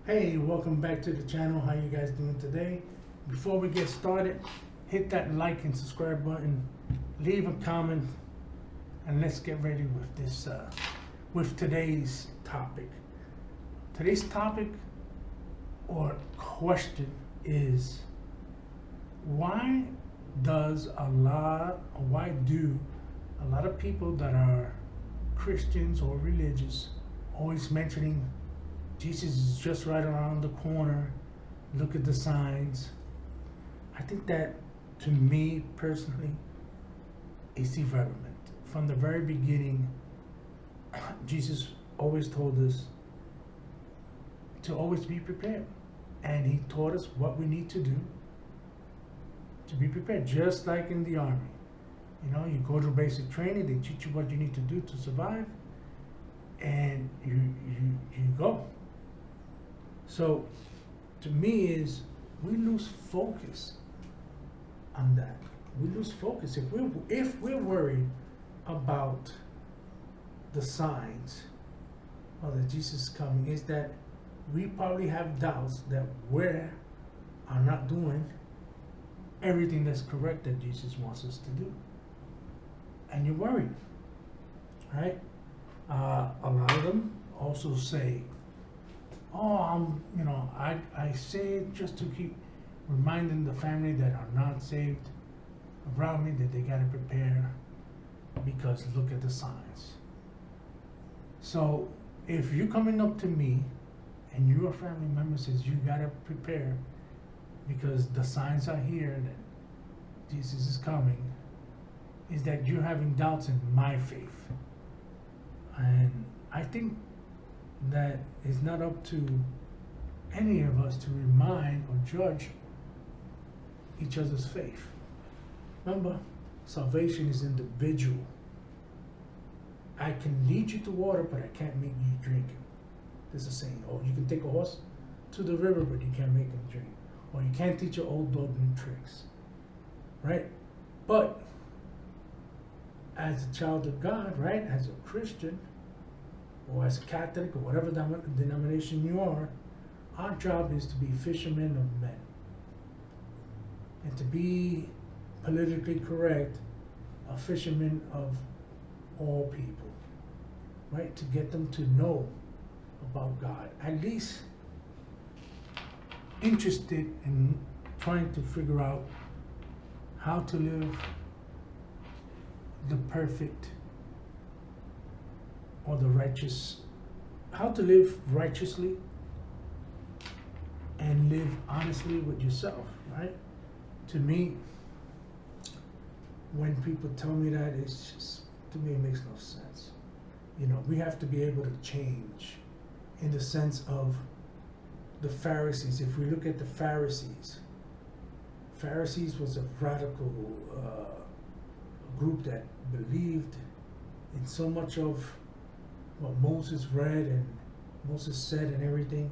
Hey, welcome back to the channel. How you guys doing today? Before we get started, hit that like and subscribe button, leave a comment, and let's get ready with this with today's topic. Today's topic or question is, why do a lot of people that are Christians or religious always mentioning Jesus is just right around the corner, look at the signs? I think that, to me personally, is irrelevant. From the very beginning, Jesus always told us to always be prepared. And he taught us what we need to do to be prepared, just like in the army. You know, you go to basic training, they teach you what you need to do to survive, and you go. So, to me, we lose focus on that. We lose focus if we're worried about the signs of that Jesus is coming. Is that we probably have doubts that we are not doing everything that's correct that Jesus wants us to do, and you're worried, right? A lot of them also say, "Oh, I say it just to keep reminding the family that are not saved around me that they gotta prepare because look at the signs." So if you're coming up to me and your family member says you gotta prepare because the signs are here that Jesus is coming, is that you're having doubts in my faith. And I think that it's not up to any of us to remind or judge each other's faith. Remember, salvation is individual. I can lead you to water, but I can't make you drink it. There's a saying, oh, you can take a horse to the river, but you can't make him drink. Or you can't teach an old dog new tricks, right? But as a child of God, right, as a Christian, or as a Catholic, or whatever denomination you are, our job is to be fishermen of men. And to be politically correct, a fisherman of all people, right? To get them to know about God, at least interested in trying to figure out how to live the perfect or the righteous, how to live righteously and live honestly with yourself, right? To me, when people tell me that, it's just, to me, it makes no sense. You know, we have to be able to change in the sense of the Pharisees. If we look at the Pharisees was a radical group that believed in so much of what Moses read and Moses said and everything,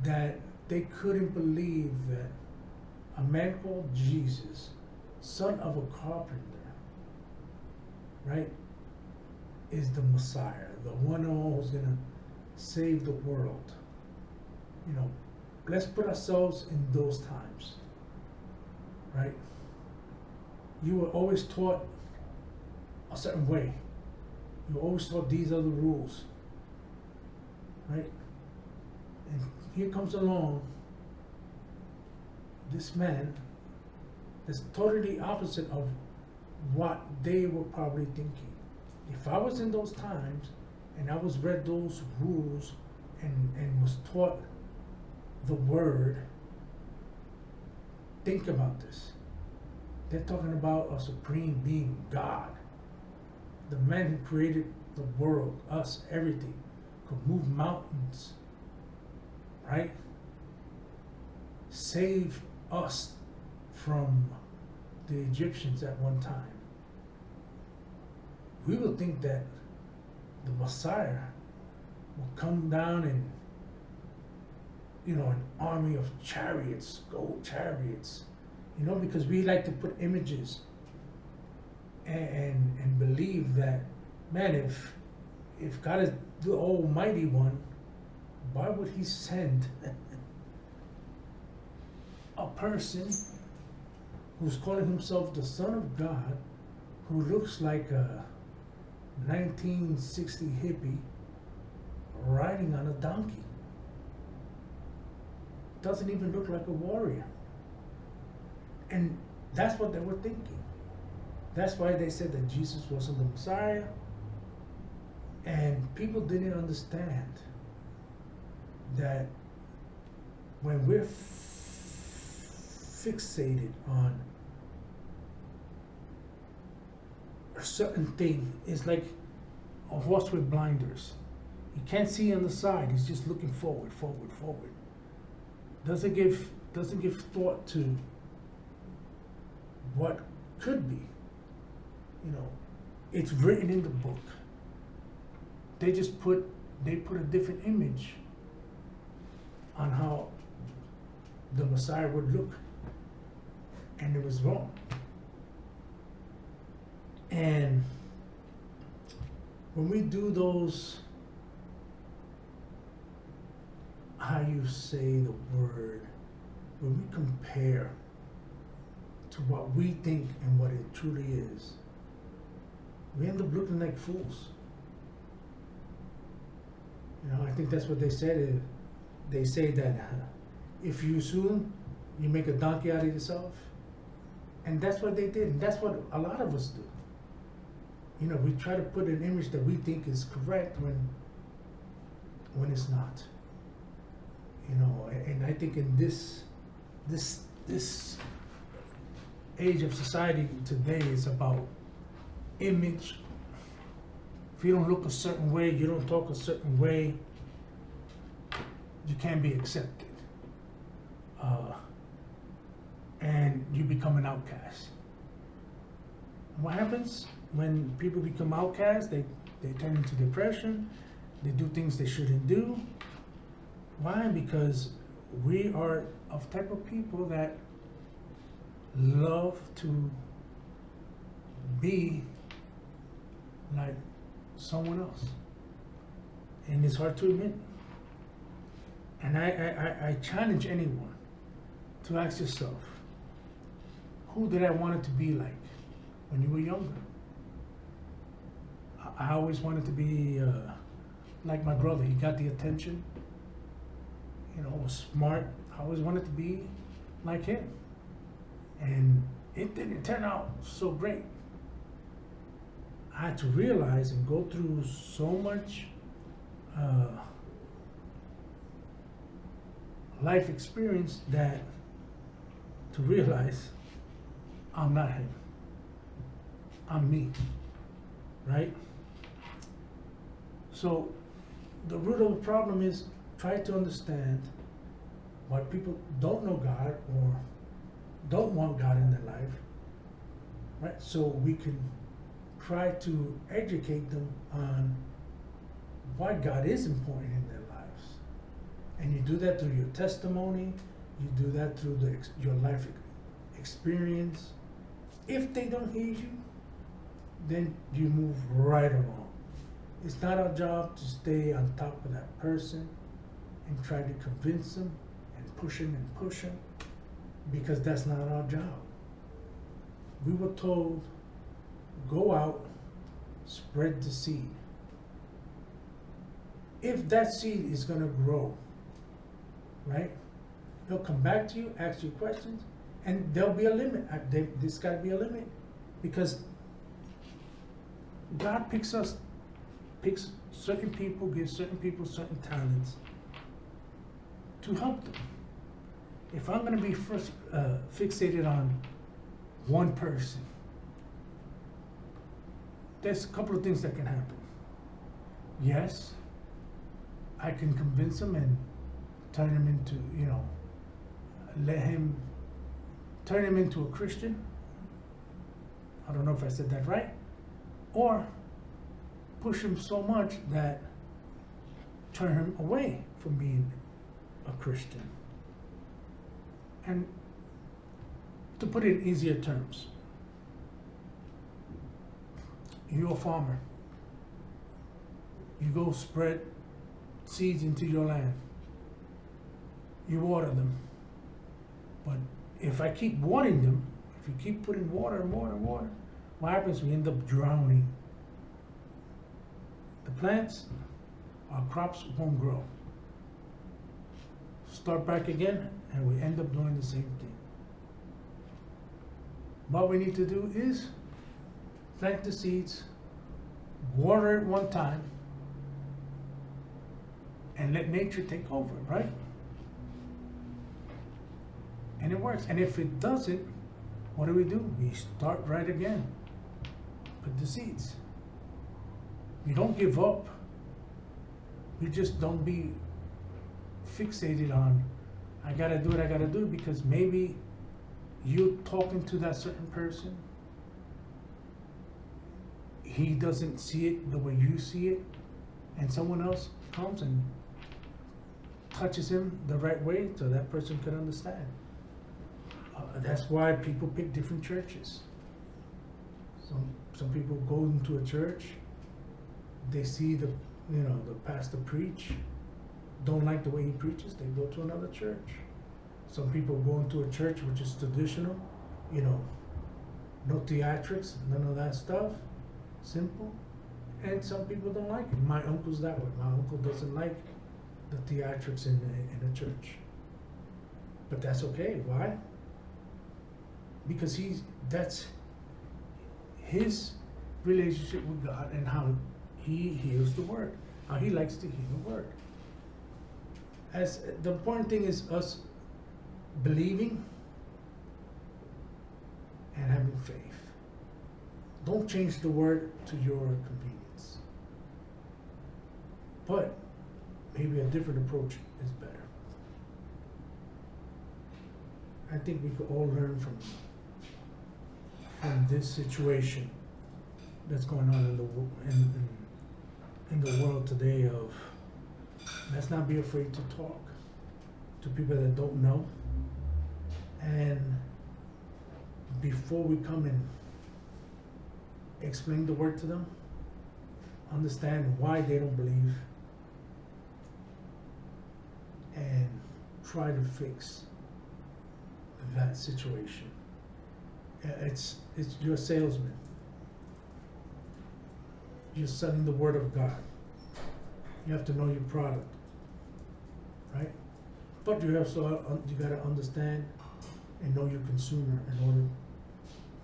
that they couldn't believe that a man called Jesus, son of a carpenter, right, is the Messiah, the one who's gonna save the world. You know, let's put ourselves in those times, right? You were always taught a certain way. You were always taught these are the rules, right? And here comes along this man that's totally opposite of what they were probably thinking. If I was in those times and I was read those rules and was taught the word, think about this. They're talking about a supreme being, God. The man who created the world, us, everything, could move mountains, right? Save us from the Egyptians at one time. We will think that the Messiah will come down and, you know, an army of chariots, gold chariots, you know, because we like to put images and believe that, man, if God is the Almighty One, why would he send a person who's calling himself the Son of God, who looks like a 1960 hippie riding on a donkey? Doesn't even look like a warrior. And that's what they were thinking. That's why they said that Jesus wasn't the Messiah. And people didn't understand that when we're fixated on a certain thing, it's like a horse with blinders. He can't see on the side. He's just looking forward, forward, forward. Doesn't give thought to what could be. You know, it's written in the book. They put a different image on how the Messiah would look, and it was wrong. And when we do those, how you say the word, when we compare to what we think and what it truly is, we end up looking like fools. You know, I think that's what they said. They say that if you assume, you make a donkey out of yourself. And that's what they did. And that's what a lot of us do. You know, we try to put an image that we think is correct when it's not. You know, and I think in this age of society today is about image. If you don't look a certain way, you don't talk a certain way, you can't be accepted. And you become an outcast. And what happens when people become outcasts? They turn into depression. They do things they shouldn't do. Why? Because we are of type of people that love to be like someone else. And it's hard to admit. And I challenge anyone to ask yourself, who did I want it to be like when you were younger? I always wanted to be like my brother. He got the attention, you know, was smart. I always wanted to be like him. And it didn't turn out so great. I had to realize and go through so much life experience that to realize I'm not him. I'm me, right? So the root of the problem is try to understand why people don't know God or don't want God in their life, right? So we can try to educate them on why God is important in their lives. And you do that through your testimony, you do that through your life experience. If they don't hear you, then you move right along. It's not our job to stay on top of that person and try to convince them and push them, because that's not our job. We were told, go out, spread the seed. If that seed is going to grow, right, they'll come back to you, ask you questions, and there'll be a limit. There's got to be a limit, because God picks certain people, gives certain people certain talents to help them. If I'm going to be fixated on one person, there's a couple of things that can happen. Yes, I can convince him and turn him into, turn him into a Christian. I don't know if I said that right. Or push him so much that turn him away from being a Christian. And to put it in easier terms, you're a farmer. You go spread seeds into your land. You water them. But if I keep watering them, if you keep putting water and water and water, what happens? We end up drowning. The plants, our crops won't grow. Start back again, and we end up doing the same thing. What we need to do is plant the seeds, water it one time, and let nature take over, right? And it works. And if it doesn't, what do? We start right again. Put the seeds. We don't give up. We just don't be fixated on, I gotta do it, because maybe you're talking to that certain person. He doesn't see it the way you see it, and someone else comes and touches him the right way so that person can understand. That's why people pick different churches. Some people go into a church, they see the pastor preach, don't like the way he preaches, they go to another church. Some people go into a church which is traditional, no theatrics, none of that stuff, simple. And some people don't like it. My uncle's that way. My uncle doesn't like the theatrics in a church. But that's okay. Why? Because that's his relationship with God and how he hears the word, how he likes to hear the word. As the important thing is us believing and having faith. Don't change the word to your convenience. But maybe a different approach is better. I think we could all learn from this situation that's going on in the world today of, let's not be afraid to talk to people that don't know. And before we come and explain the word to them, understand why they don't believe, and try to fix that situation. It's you're a salesman. You're selling the word of God. You have to know your product, right? But you gotta understand and know your consumer in order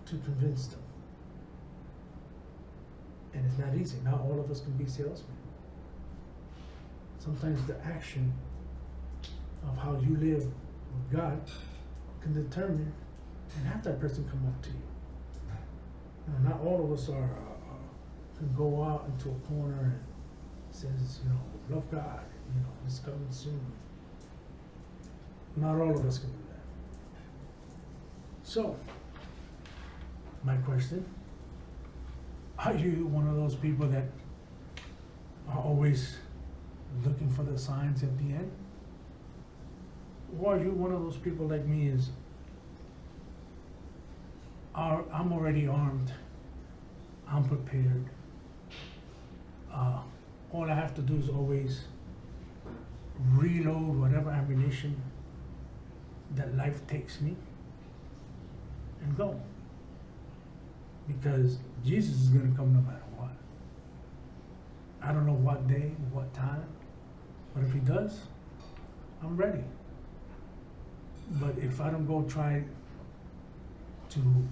to convince them. And it's not easy. Not all of us can be salesmen. Sometimes the action of how you live with God can determine and have that person come up to you. Not all of us can go out into a corner and says, love God, it's coming soon. Not all of us can do that. So, my question, are you one of those people that are always looking for the signs at the end? Or are you one of those people like me I'm already armed, I'm prepared. All I have to do is always reload whatever ammunition that life takes me and go. Because Jesus is going to come no matter what. I don't know what day, what time, but if he does, I'm ready. But if I don't go try to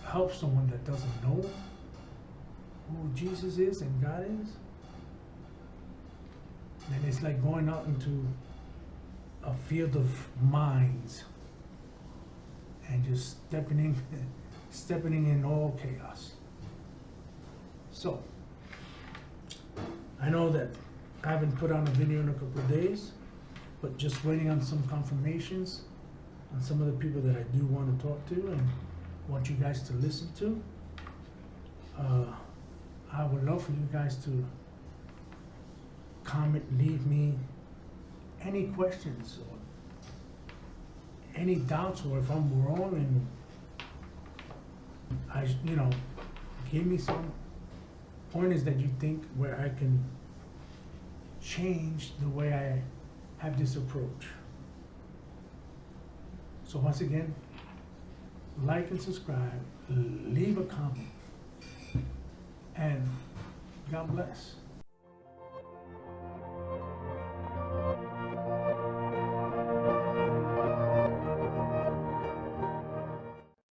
help someone that doesn't know who Jesus is and God is, then it's like going out into a field of mines and just stepping in all chaos. So, I know that I haven't put on a video in a couple of days, but just waiting on some confirmations on some of the people that I do want to talk to and want you guys to listen to. I would love for you guys to comment, leave me any questions or any doubts, or if I'm wrong, and give me some pointers that you think where I can changed the way I have this approach. So once again, like and subscribe, leave a comment, and God bless.